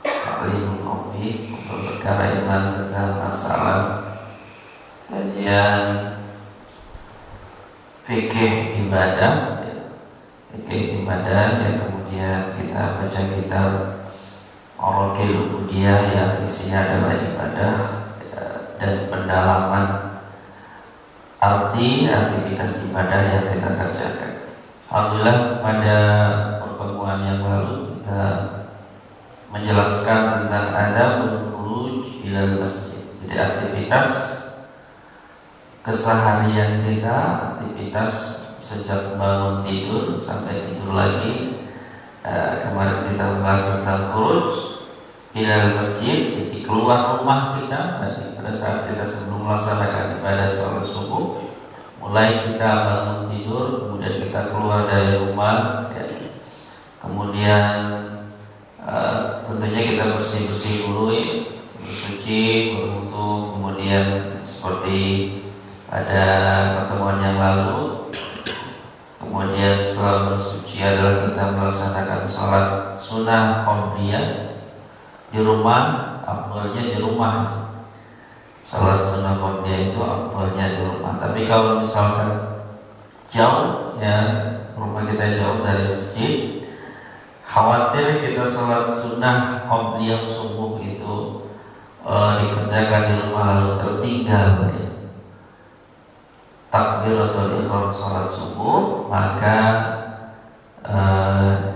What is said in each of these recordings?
taklimul topik untuk perkara iman tentang masalah kajian fikih ibadah, yang kemudian kita baca kitab Orokil Ubudiyah yang isinya adalah ibadah dan pendalaman arti aktivitas ibadah yang kita kerjakan. Alhamdulillah pada pertemuan yang lalu kita menjelaskan tentang adabul khuruj ilal masjid. Jadi aktivitas keseharian kita, aktivitas sejak bangun tidur sampai tidur lagi. Kemarin kita membahas tentang khuruj ilal masjid, jadi keluar rumah kita pada saat kita sebelum melaksanakan ibadah sholat subuh. Mulai kita bangun tidur, kemudian kita keluar dari rumah, ya. Kemudian tentunya kita bersih-bersih dulu, ya. Bersuci, berwudu, kemudian seperti pada pertemuan yang lalu, kemudian setelah bersuci adalah kita melaksanakan sholat sunnah qabliyah di rumah, afdhalnya di rumah. Sholat sunnah qabliyah itu afdhalnya di rumah. Tapi kalau misalkan jauh, ya, rumah kita jauh dari masjid, khawatir kita sholat sunnah qabliyah subuh itu dikerjakan di rumah lalu tertinggal, ya, takbiratul ihram sholat subuh, maka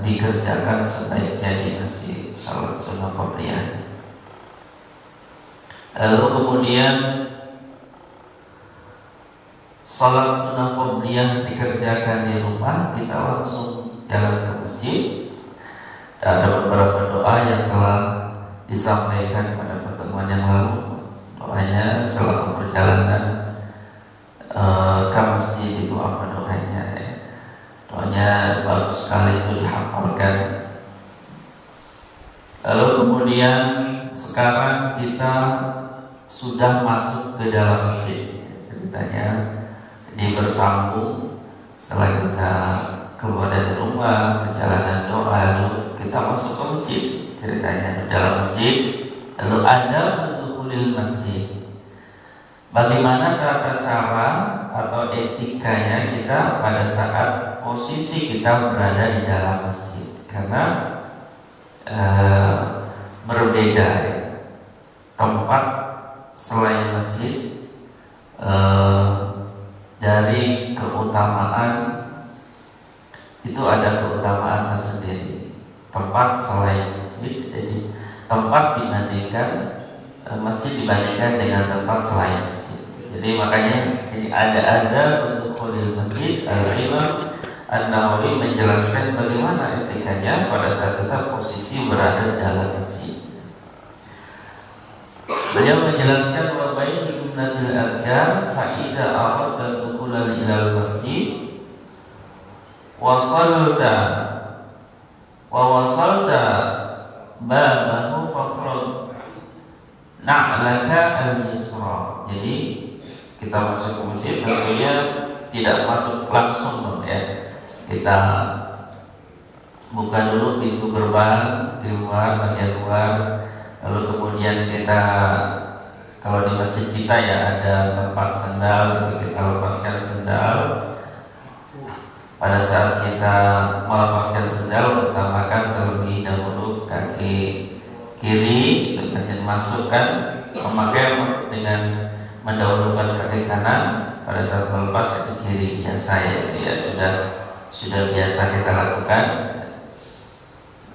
dikerjakan sebaiknya di masjid sholat sunnah qabliyah. Lalu kemudian sholat sunnah qabliyah dikerjakan di rumah, kita langsung jalan ke masjid. Ada beberapa doa yang telah disampaikan pada pertemuan yang lalu. Doanya selama perjalanan ke masjid itu apa doanya, ya. Doanya bagus sekali itu dihafalkan. Lalu kemudian sekarang kita sudah masuk ke dalam masjid. Ceritanya ini bersambung. Setelah kita keluar dari rumah, perjalanan doa, lalu kita masuk ke masjid. Ceritanya di dalam masjid. Lalu ada mendukulil masjid. Bagaimana tata cara atau etikanya kita pada saat posisi kita berada di dalam masjid? Karena berbeda, ya. Tempat selain masjid dari keutamaan itu ada keutamaan tersendiri. Tempat selain masjid, jadi tempat dibandingkan masjid dibandingkan dengan tempat selain masjid. Jadi makanya sini ada untuk khulil masjid. Al-Imam An-Nawawi menjelaskan bagaimana etikanya pada saat kita posisi berada dalam masjid. Beliau menjelaskan wa bainu jumlatil adkar fa idza aradta dukhula ilal masjid wasalta babahu fafrad na'laka al-yusra. Jadi kita masuk ke masjid tentunya tidak masuk langsung, ya. Kita buka dulu pintu gerbang di luar, bagian luar. Lalu kemudian kita, kalau di masjid kita ya ada tempat sendal, itu kita lepaskan sendal. Pada saat kita melepaskan sendal, utamakan terlebih dahulu kaki kiri, kemudian masukkan pemakaian dengan mendahulukan kaki kanan. Pada saat melepas kaki kiri biasa, ya sudah biasa kita lakukan.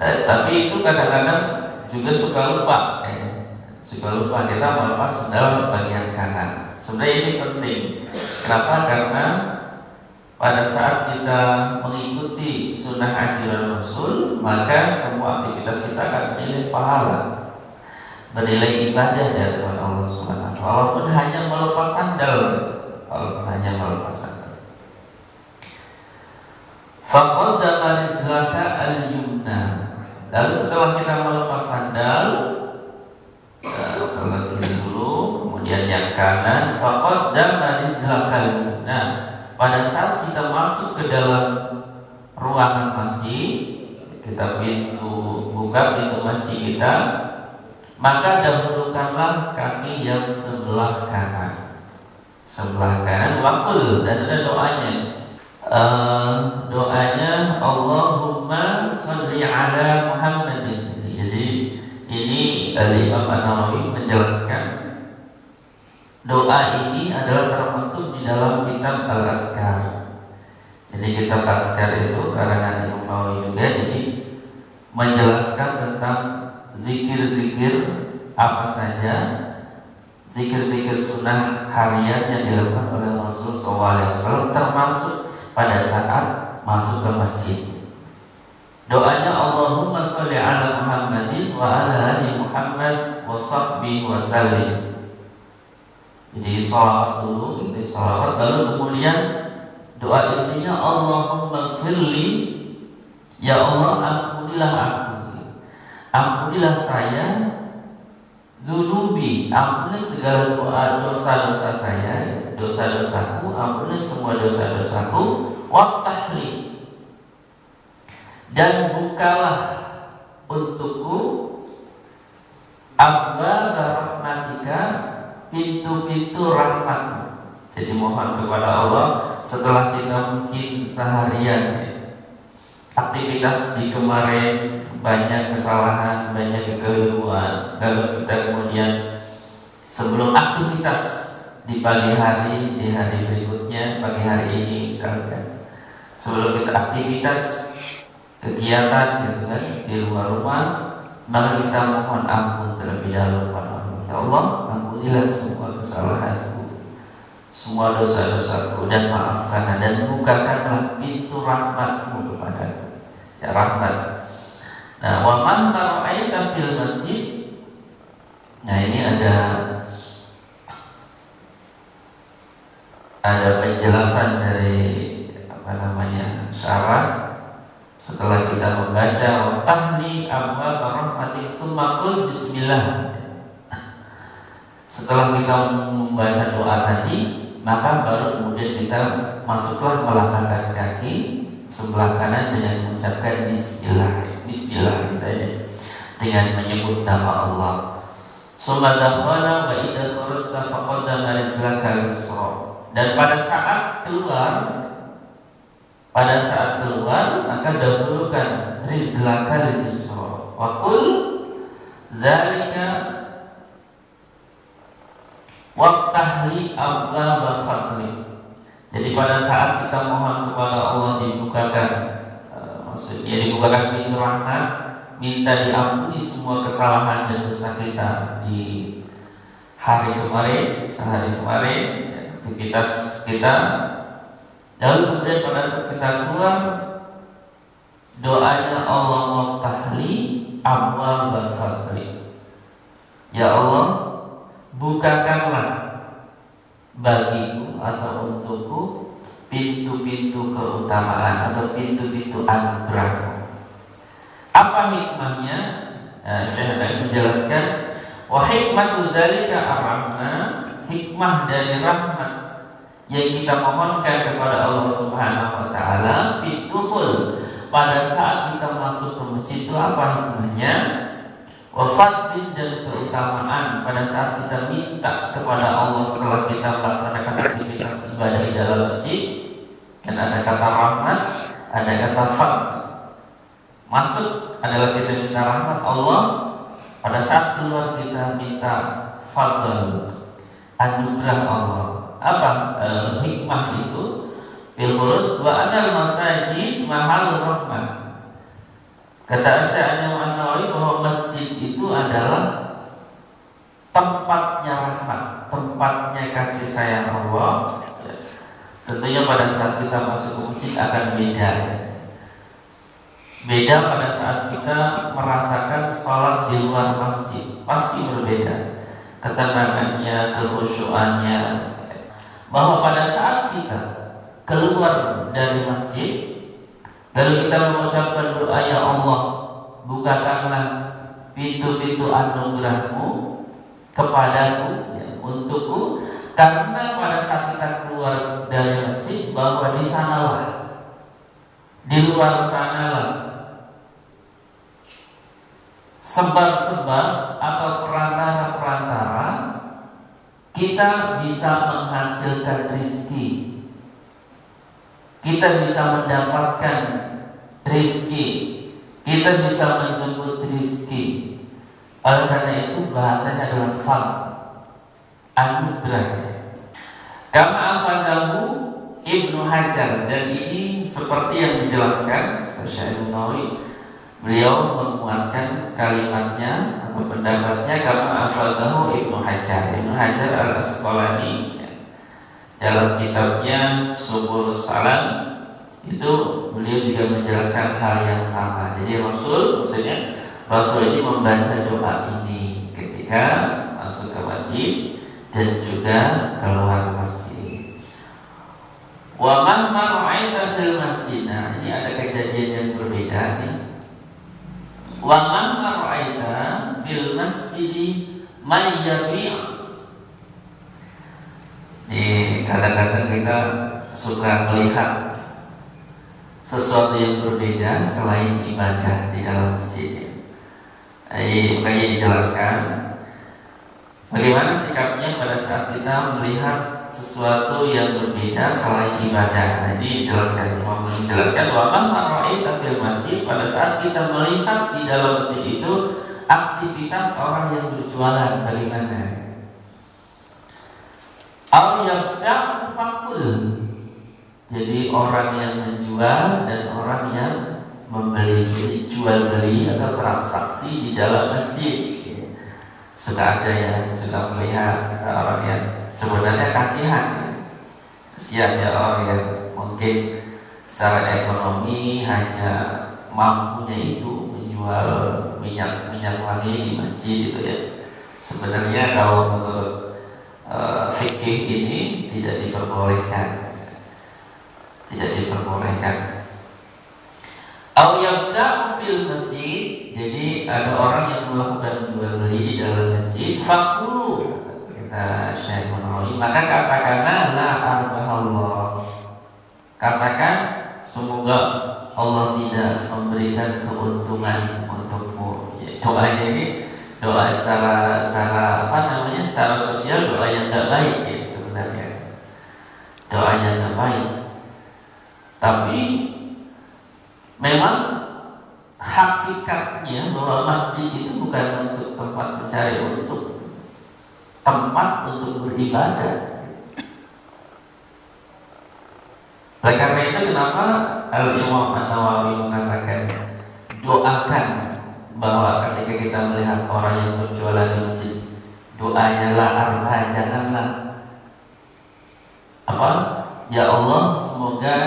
Tapi itu kadang-kadang juga suka lupa kita melepas sendal bagian kanan. Sebenarnya ini penting. Kenapa? Karena pada saat kita mengikuti sunnah anjuran Rasul, maka semua aktivitas kita akan bernilai pahala, bernilai ibadah di hadapan Allah Subhanahu wa taala, walaupun hanya melepas sandal. Faqaddama rizlaka al-yumna. Lalu setelah kita melepas sandal, salat kiri dulu, kemudian yang kanan. Faqaddama rizlaka al-yumna. Pada saat kita masuk ke dalam ruangan masjid, kita buka buka pintu masjid kita, maka dahulukanlah kaki yang sebelah kanan. Sebelah kanan wakul, dan ada doanya. Doanya Allahumma sholli ala Muhammadin. Jadi ini Imam An-Nawawi menjelaskan doa ini adalah termaktub di dalam kitab Al-Azkar. Jadi kitab Al-Azkar itu karangan Imam Nawawi juga, jadi menjelaskan tentang zikir-zikir apa saja, zikir-zikir sunnah harian yang dilakukan oleh Rasulullah SAW, termasuk pada saat masuk ke masjid. Doanya Allahumma sholli ala Muhammadin wa ala ali Muhammad wa sahbihi wa sallim. Jadi sholawat dulu, itu sholawat, lalu kemudian doa intinya Allahumma gfirli, ya Allah ampunilah aku, ampunilah saya, dzunubi, ampuni segala dosa-dosa saya, dosa-dosaku, ampuni semua dosa-dosaku, waftahli, dan bukalah untukku abwaab rahmatika, pintu-pintu rahmatmu. Jadi mohon kepada Allah setelah kita mungkin seharian aktivitas di kemarin banyak kesalahan, banyak kekeliruan, lalu kita kemudian sebelum aktivitas di pagi hari, di hari berikutnya, pagi hari ini misalkan, sebelum kita aktivitas kegiatan gitu kan di luar rumah, maka kita mohon ampun terlebih dahulu kepada Allah. Ya Allah, ampunilah semua kesalahanku, semua dosa-dosaku, dan maafkanlah dan bukakanlah pintu rahmatmu kepadaku. Ya rahmat. Nah, wa man ra'aita fil masjid. Nah, ini ada penjelasan dari syarah setelah kita membaca wa tahli abwaab rahmatik tsumma qul bismillah. Setelah kita membaca doa tadi, maka baru kemudian kita masuklah melangkahkan kaki sebelah kanan dengan mengucapkan bismillah. Bismillah kita aja, dengan menyebut nama Allah. Summa dakhala wa idza kharajta faqaddama rizlaka al-yusra. Dan pada saat keluar maka dahulukan rizlaka al-yusra. Wa qul zalika waftahli abwaab fadli. Jadi pada saat kita mohon kepada Allah dibukakan, maksudnya dibukakan pintu rahmat, minta diampuni semua kesalahan dan dosa kita di hari kemarin, sehari kemarin, aktivitas kita. Lalu kemudian pada saat kita keluar, doanya Allah waftahli abwaab fadli. Ya Allah, bukakanlah bagiku atau untukku pintu-pintu keutamaan atau pintu-pintu anugerahmu. Apa hikmahnya? Syekh menjelaskan, wa hikmatu dzalika ar-rahmah, hikmah dari rahmat yang kita mohonkan kepada Allah Subhanahu wa taala fituhul, pada saat kita masuk ke masjid itu apa hikmahnya? Wafatin, dan keutamaan pada saat kita minta kepada Allah setelah kita melaksanakan aktivitas ibadah di dalam masjid. Kan ada kata rahmat, ada kata fadl. Masuk adalah kita minta rahmat Allah, pada saat keluar kita minta fadl, anugerah Allah. Apa hikmah itu? Fil khurus wa anal masajid mahal rahmat. Kata Syekh An-Nawawi bahwa masjid itu adalah tempatnya rahmat, tempatnya kasih sayang Allah. Tentunya pada saat kita masuk ke masjid akan beda. Beda pada saat kita merasakan sholat di luar masjid, pasti berbeda. Ketenangannya, kekhusyuannya. Bahwa pada saat kita keluar dari masjid, lalu kita mengucapkan doa, ya Allah, bukakanlah pintu-pintu anugerahmu kepadaku, ya, untukku, karena pada saat kita keluar dari masjid, bahwa di sanalah, di luar sanalah sebab-sebab atau perantara-perantara kita bisa menghasilkan rizki, kita bisa mendapatkan rizki, kita bisa menjemput rizki. Oleh karena itu bahasanya adalah fadl, anugerah. Kama afadahu Ibnu Hajar, dan ini seperti yang dijelaskan Syekh Nawawi, beliau menguatkan kalimatnya atau pendapatnya kama afadahu Ibnu Hajar. Ibnu Hajar Al-Asqalani dalam kitabnya Subulus Salam itu beliau juga menjelaskan hal yang sama. Jadi Rasul ini membaca doa ini ketika masuk ke masjid dan juga keluar masjid. Wa mahma ra'aita fil masjid. Nah, ini ada kejadian yang berbeda nih. Wa mahma ra'aita fil masjid may yabi'. Kadang-kadang kita suka melihat sesuatu yang berbeda selain ibadah di dalam masjid. Makanya dijelaskan bagaimana sikapnya pada saat kita melihat sesuatu yang berbeda selain ibadah. Jadi dijelaskan bahwa mar'aita fil masjid, pada saat kita melihat di dalam masjid itu aktivitas orang yang berjualan bagaimana. Al yabda' fakul. Jadi orang yang menjual dan orang yang membeli, jual beli atau transaksi di dalam masjid. Sudah ada yang sudah melihat orang yang sebenarnya kasihan ya orang yang mungkin secara ekonomi hanya mampunya itu menjual minyak wangi di masjid gitu ya. Sebenarnya kalau menurut fikih ini tidak diperbolehkan. Au yabda fil masjid, jadi ada orang yang melakukan jual beli di dalam masjid. Fakulu, kata Syekh Nawawi, maka katakanlah la arbahallah. Katakan semoga Allah tidak memberikan keuntungan untukmu. Ya, doanya ini doa secara secara sosial, doa yang tidak baik ya sebenarnya. Doa yang tidak baik. Tapi memang hakikatnya bahwa masjid itu bukan untuk tempat mencari untung, tempat untuk beribadah. Oleh karena itu kenapa Al-Imam An-Nawawi mengatakan doakan bahwa ketika kita melihat orang yang berjualan di masjid, doanya janganlah ya Allah, semoga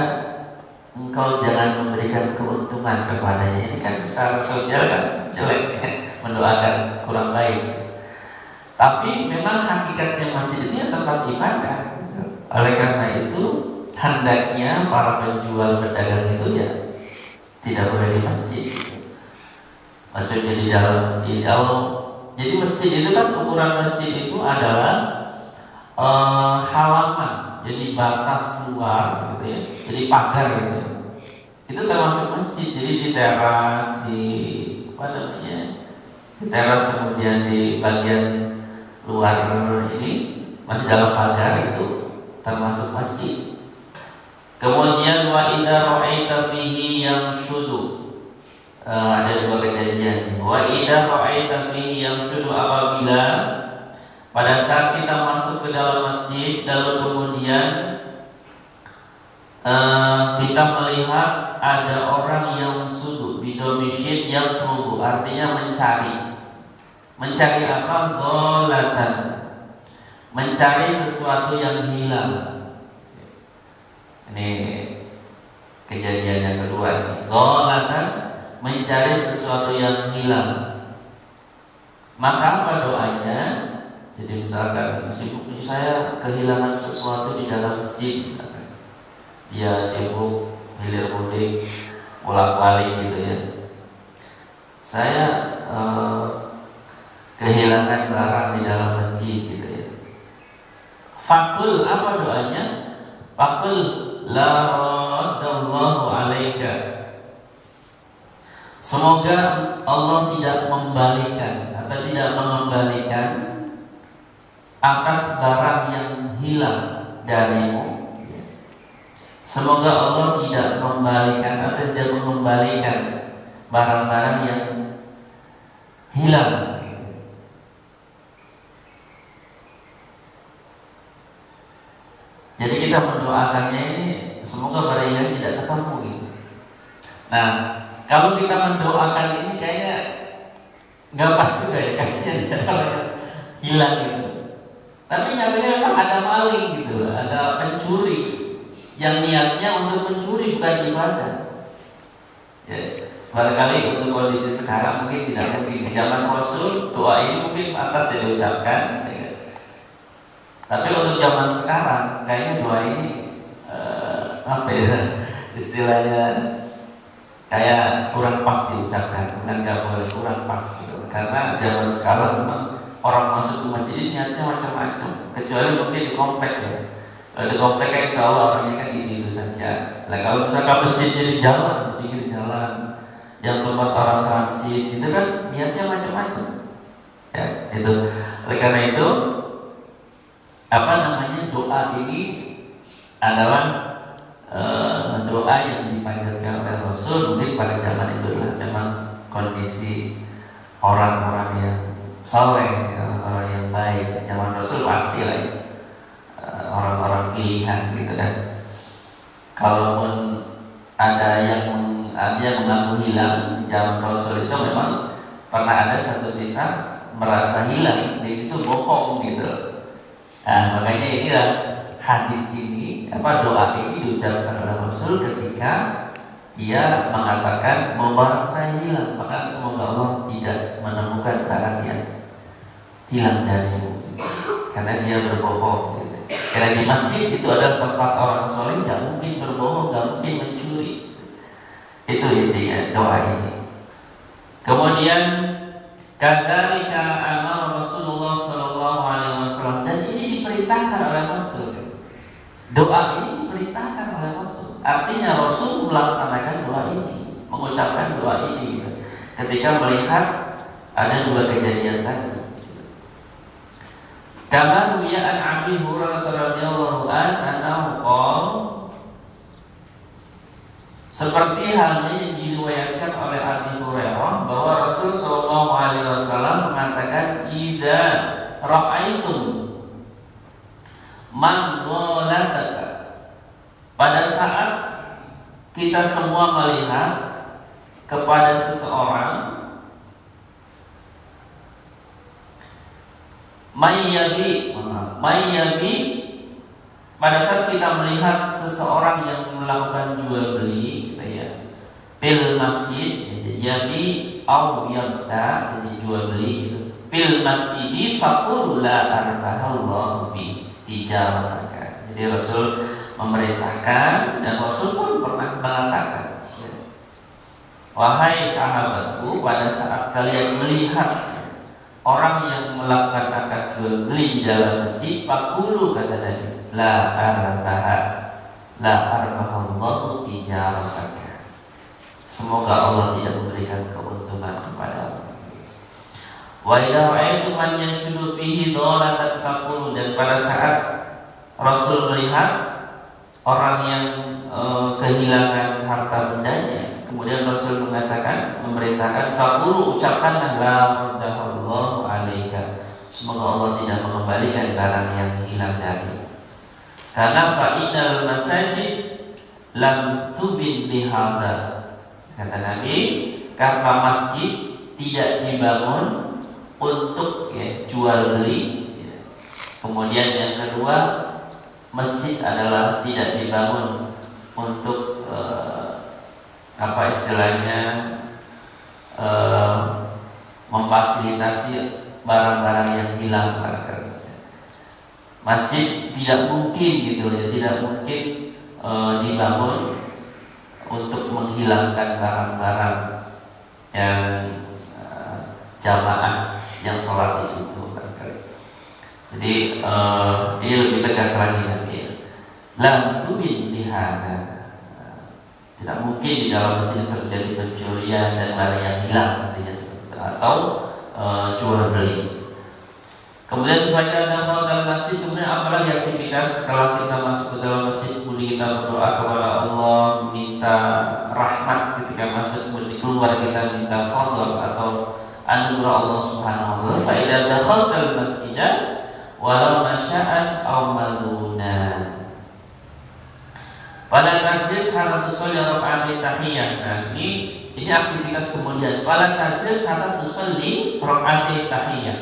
Engkau jangan memberikan keuntungan kepadanya. Ini kan secara sosial kan jelek, mendoakan kurang baik. Tapi memang hakikatnya masjid itu ya tempat ibadah gitu. Oleh karena itu hendaknya para penjual pedagang itu ya tidak boleh di masjid. Maksudnya di dalam masjid. Jadi masjid itu kan, ukuran masjid itu adalah halaman, jadi batas luar gitu ya, jadi pagar gitu. Itu termasuk masjid. Jadi di teras, di teras, kemudian di bagian luar ini masih dalam pagar, itu termasuk masjid. Kemudian wa idza ra'aita fihi yanshudu, ada dua kejadian. Wa idza ra'aita fihi yanshudu, apabila pada saat kita masuk ke dalam masjid lalu kemudian kita melihat ada orang yang sudu bidomishid yang sudu, artinya mencari apa? Dolatan, mencari sesuatu yang hilang. Ini kejadian yang kedua ini. Dolatan, mencari sesuatu yang hilang. Maka apa doanya? Jadi misalkan sibuk nih, saya kehilangan sesuatu di dalam masjid misalkan. Dia sibuk hilir mudik bolak-balik gitu ya. Saya kehilangan barang di dalam masjid gitu ya. Fakul, apa doanya? Fakul la raddallahu alaika, semoga Allah tidak membalikan atau tidak mengembalikan atas barang yang hilang darimu. Semoga Allah tidak membalikan atau tidak mengembalikan barang-barang yang hilang. Jadi kita mendoakannya ini semoga barang yang tidak ketemu gitu. Nah, kalau kita mendoakan ini kayaknya nggak pas juga ya, kasihan ya orang yang hilang gitu. Tapi nyatanya memang ada maling gitu, ada pencuri yang niatnya untuk mencuri bukan ibadah. Ya, barangkali untuk kondisi sekarang mungkin tidak mungkin. Zaman Rasul doa ini mungkin atas yang diucapkan. Ya. Tapi untuk zaman sekarang kayaknya doa ini apa ya istilahnya kayak kurang pas diucapkan, bukan nggak boleh, kurang pas gitu. Karena zaman sekarang memang orang masuk ke masjid niatnya macam-macam, kecuali mungkin di komplek ya. Kalau di komplek kan insya Allah orangnya kan itu saja. Nah kalau misalkan masjidnya di jalan, di pinggir jalan, yang tempat orang transit, itu kan niatnya macam-macam. Ya itu. Oleh karena itu doa ini adalah doa yang dipanjatkan oleh Rasul. Mungkin pada zaman itu adalah memang kondisi orang-orang yang saleh, orang-orang yang baik. Zaman Rasul pasti lah ya, orang-orang pilihan gitu kan. Kalaupun ada yang mengaku hilang di zaman Rasul itu memang pernah ada satu kisah merasa hilang, dia itu bohong gitu. Nah, makanya inilah hadis ini, doa ini diucapkan oleh Rasul ketika ia mengatakan mau barang saya hilang, maka semoga Allah tidak menemukan barang yang hilang darimu, karena dia berbohong gitu. Karena di masjid itu adalah tempat orang soleh, tidak mungkin berbohong, tidak mungkin mencuri. Itu intinya doa ini. Kemudian kadzalika amar Rasulullah sallallahu alaihi wasallam, dan ini diperintahkan oleh Rasul. Doa ini diperintahkan oleh Rasul. Artinya Rasul melaksanakan doa ini, mengucapkan doa ini gitu, ketika melihat ada dua kejadian tadi. Kama ruwiya an Abi Hurairah radhiyallahu anhu qala, seperti halnya yang diriwayatkan oleh Abi Hurairah bahwa Rasul sallallahu alaihi wasallam mengatakan, idza ra'aitum man dhalataka, pada saat kita semua melihat kepada seseorang, mayyabi, pada saat kita melihat seseorang yang melakukan jual beli gitu ya, fil masjid, yabi au yabta, jadi jual beli gitu, fil masjid faqul la arbahallahu bi tijarataka. Jadi Rasul memerintahkan, dan Rasul pun pernah mengatakan, wahai sahabatku, pada saat kalian melihat orang yang melakukan akad jual beli di dalam masjid, faqulu, kata Nabi, la arbahallahu tijarataka, semoga Allah tidak memberikan keuntungan kepadamu. Wa idza ra'aytum man yashuddu fihi dhalatan faqulu, dan pada saat Rasul melihat orang yang kehilangan harta bendanya, kemudian Rasul memerintahkan faqulu, ucapkanlah la radallahu alaika, semoga Allah tidak mengembalikan barang yang hilang dari. Karena fa'inal masajid lam tubin lihada, kata Nabi, karena masjid tidak dibangun untuk jual beli. Kemudian yang kedua, masjid adalah tidak dibangun untuk memfasilitasi barang-barang yang hilang. Masjid tidak mungkin gitu ya, tidak mungkin dibangun untuk menghilangkan barang-barang yang jamaah yang sholat di situ. Jadi ini lebih tegas lagi nanti. Lam tubin lihada, tidak mungkin di dalam masjid terjadi pencurian dan barang yang hilang, artinya atau jual beli. Kemudian fajar dan masjid, kemudian apalagi aktivitas setelah kita masuk ke dalam masjid, kemudian kita berdoa kepada Allah, minta rahmat ketika masuk, kemudian keluar kita minta fadl atau anugerah Allah Subhanahu wa taala. Fa idza dakhaltal masjid walau masya'an aw maluna. Pada tajlis hatta tusalli raka'atain tahiyah. Nah, ini aktivitas kemudian. Pada tajlis hatta tusalli raka'atain tahiyah.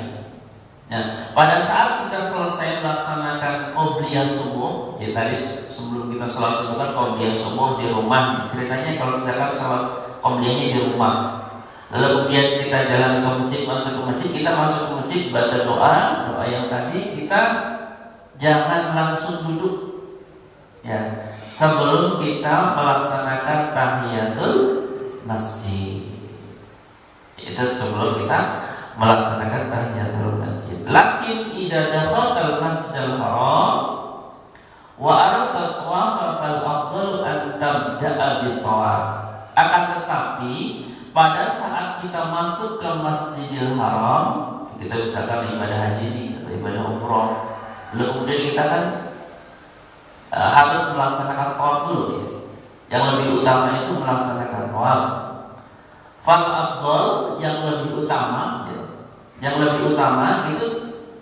Nah, pada saat kita selesai melaksanakan qobliyah subuh, ya tadi sebelum kita sholat subuh kan qobliyah subuh di rumah. Ceritanya kalau misalkan sholat qobliyahnya di rumah, lalu kemudian kita jalan ke masjid, masuk ke masjid, kita masuk ke masjid baca doa yang tadi, kita jangan langsung duduk, ya, sebelum kita melaksanakan tahiyatul masjid. Itu sebelum kita melaksanakan tahiyatul masjid. Lakin idza dakhaltal masjidal haram wa aradta tawaf fal afdal an tabda'a bit tawaf. Akan tetapi pada saat kita masuk ke Masjidil Haram, kita misalkan ibadah haji ini atau ibadah umroh, lalu kemudian kita kan harus melaksanakan tawaf dulu, ya. Yang lebih utama itu melaksanakan tawaf. Fal afdal, yang lebih utama, ya. Yang lebih utama itu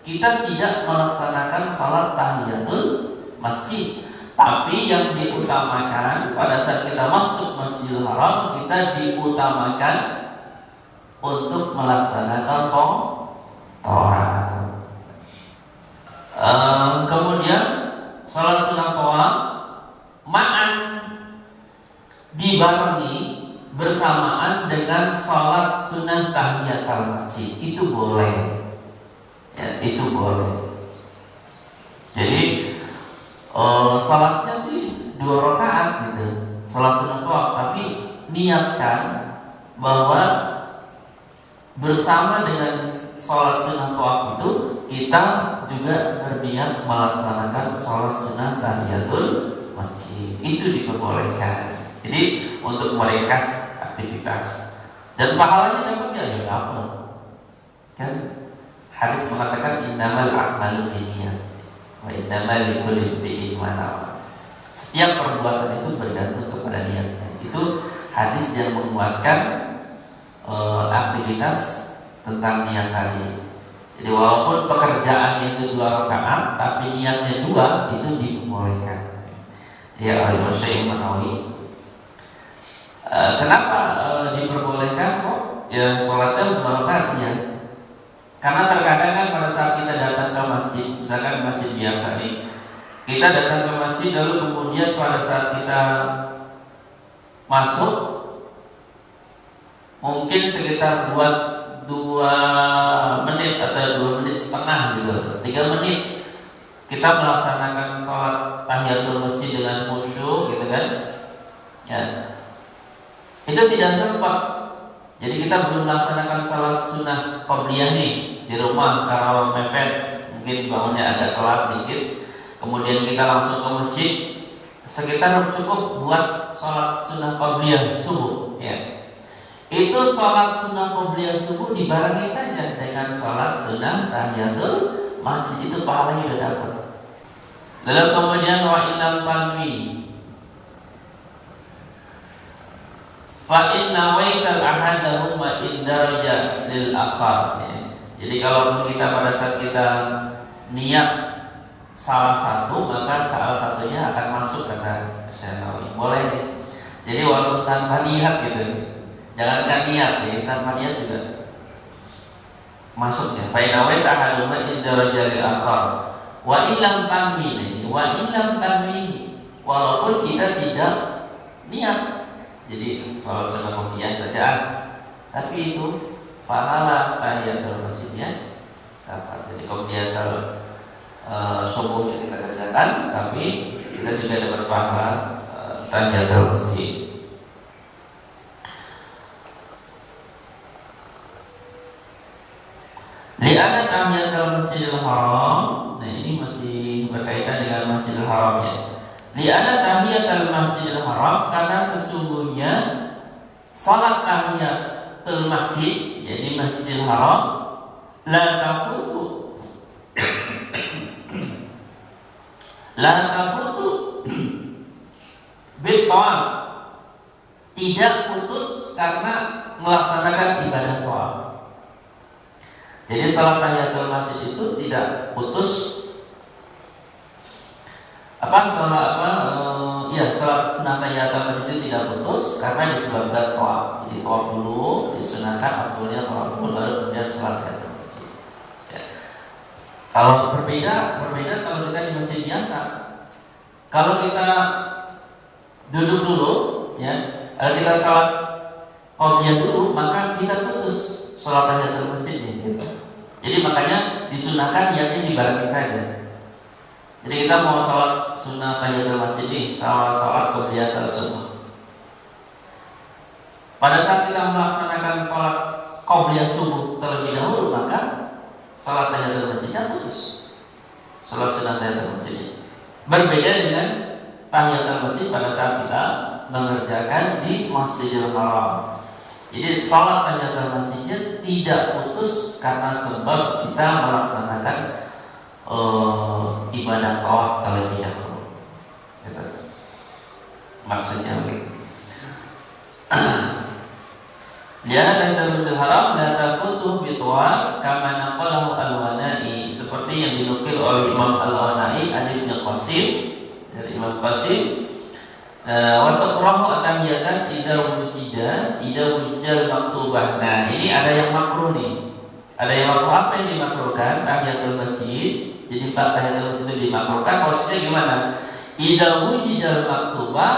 kita tidak melaksanakan salat tahiyatul masjid, tapi yang diutamakan pada saat kita masuk Masjidil Haram, kita diutamakan untuk melaksanakan tawaf. Kemudian salat sunat tawaf ma'an, dibarengi bersamaan dengan salat sunat tahiyatul masjid, itu boleh, ya, itu boleh. Jadi salatnya sih 2 rakaat gitu, salat sunat tawaf, tapi niatkan bahwa bersama dengan salat sunat tawaf itu kita juga berniat melaksanakan salat sunat tahiyatul masjid, itu diperbolehkan. Jadi untuk meringkas aktivitas, dan pahalanya dapat nggak? Ya dapat. Kan hadis mengatakan innamal a'malu binniyat wa innamal likulli imri'in ma nawa. Setiap perbuatan itu bergantung kepada niatnya. Itu hadis yang menguatkan aktivitas tentang niat tadi. Jadi walaupun pekerjaan itu 2 rakaat, tapi niatnya 2, itu diperbolehkan. Ya, oleh Syekh Nawawi. Kenapa diperbolehkan kok? Ya sholatnya 2 rakaat, ya. Karena terkadang kan pada saat kita datang ke masjid, misalkan masjid biasa nih, kita datang ke masjid, lalu kemudian pada saat kita masuk, mungkin sekitar 2 menit atau 2 menit setengah gitu, 3 menit kita melaksanakan sholat tahiyatul masjid dengan khusyuk gitu kan, ya. Itu tidak sempat. Jadi kita belum melaksanakan salat sunnah qobliyah nih di rumah karena mepet, mungkin bangunnya agak telat dikit. Kemudian kita langsung ke masjid, sekitar cukup buat salat sunnah qobliyah subuh, ya. Itu salat sunnah qobliyah subuh dibarengin saja dengan salat sunnah tahiyatul masjid, itu pahalanya udah dapat. Lalu kemudian wa ilal tanwi fa inna waital ahadahuma indaraja lil akhar. Jadi kalau kita pada saat kita niat salah satu, maka salah satunya akan masuk, kata Syekh Nawawi. Boleh nih. Jadi walaupun tanpa niat gitu, jangankan niat, ya, tanpa niat juga masuknya. Fa inna waital ahadahuma indaraja lil akhar wa illam tanwi, wa illam tanwi, walaupun kita tidak niat. Jadi sholat sunnah qobliyah saja, tapi itu pahala tahiyatul masjidnya dapat. Jadi qobliyatul subuh yang kita kerjakan, tapi kita juga dapat pahala tahiyatul masjid. Li'anna tahiyatul masjidil haram. Nah, ini masih berkaitan dengan Masjidil Haram, ya. Li'anna tahiyatul masjidil haram, karena sesungguhnya salat tahiyatul masjid jadi Masjidil Haram, la tafutu la tafutu bitawaf, tidak putus karena melaksanakan ibadah tawaf. Jadi salat tahiyatul masjid itu tidak putus salat sunat tahiyatul masjid itu tidak putus karena disebabkan tawaf. Jadi tawaf dulu disunahkan, afdalnya tawaf dulu baru kemudian salat tahiyatul masjid. Ya. Kalau berbeda kalau kita di masjid biasa. Kalau kita duduk dulu, ya, kalau kita salat qabliyah dulu, maka kita putus salat tahiyatul masjidnya. Gitu. Jadi makanya disunahkan yakni dibarengin saja. Jadi kita mau sholat sunnah tahiyatul masjid ini sama sholat qabliyah subuh. Pada saat kita melaksanakan sholat qabliyah subuh terlebih dahulu, maka sholat tahiyatul masjidnya putus. Sholat sunnah tahiyatul masjid. Berbeda dengan tahiyatul masjid pada saat kita mengerjakan di Masjidil Haram. Jadi sholat tahiyatul masjidnya tidak putus karena sebab kita melaksanakan ibadah tawaf terlebih dahulu. Gitu. Maksudnya begitu. Lihat tahiyatul Masjidil Haram la tafutuh bitawaf kama naqalahu al-Wana'i, seperti yang dinukil oleh Imam al-Wana'i an Ibnu Qasim, dari Imam Qasim. Wa taqrahu atahiyatan idza wujida maktubah. Nah, ini ada yang makruh nih. Ada yang makruh. Apa yang dimakruhkan? Tahiyatul masjid. Jadi tahiyatul masjid itu dimakruhkan. Maksudnya gimana? Idza wujida maktubah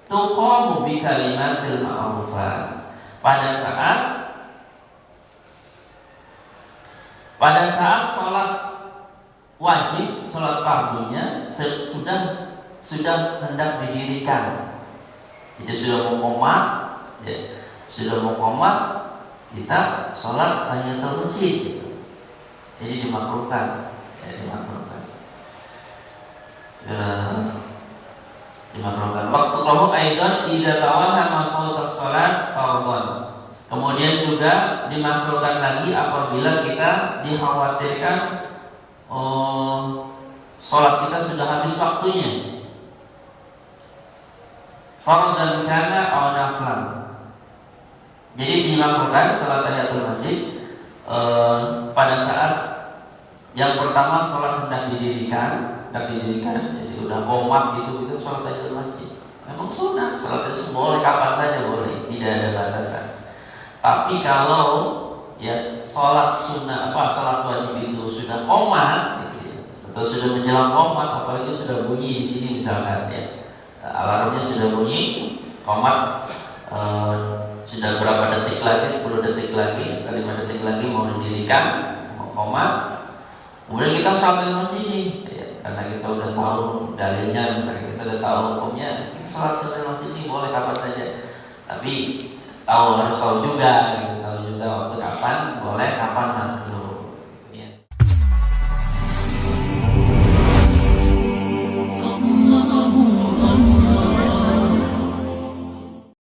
tuqamu bi kalimatil ma'rufah. Pada saat sholat wajib, sholat fardunya sudah hendak didirikan. Jadi sudah mau qomat, ya, kita sholat tahiyatul masjid. Gitu. Jadi dimakruhkan, dimakruhkan. Waktu kamu aidan idza tawahama fawtas salat fardhon. Kemudian juga dimakruhkan lagi apabila kita dikhawatirkan sholat kita sudah habis waktunya. Fardhan kana aw naflan. Jadi dimakruhkan salat tahiyatul masjid pada saat yang pertama sholat hendak didirikan, jadi udah qomat gitu sholat tahiyatul masjid. Memang sunnah, sholat itu boleh kapan saja boleh, tidak ada batasan. Tapi kalau ya sholat sunnah sholat wajib itu sudah qomat, gitu ya, atau sudah menjelang qomat, apalagi sudah bunyi di sini misalkan ya. Alarmnya sudah bunyi, qomat sudah berapa detik lagi, 10 detik lagi, 5 detik lagi mau didirikan, mau qomat. Kemudian kita sampai masjid ini, ya, karena kita udah tahu dalilnya, misalnya kita udah tahu hukumnya, kita sholat masjid ini boleh kapan saja. Tapi harus tahu juga waktu kapan boleh, kapan makruh.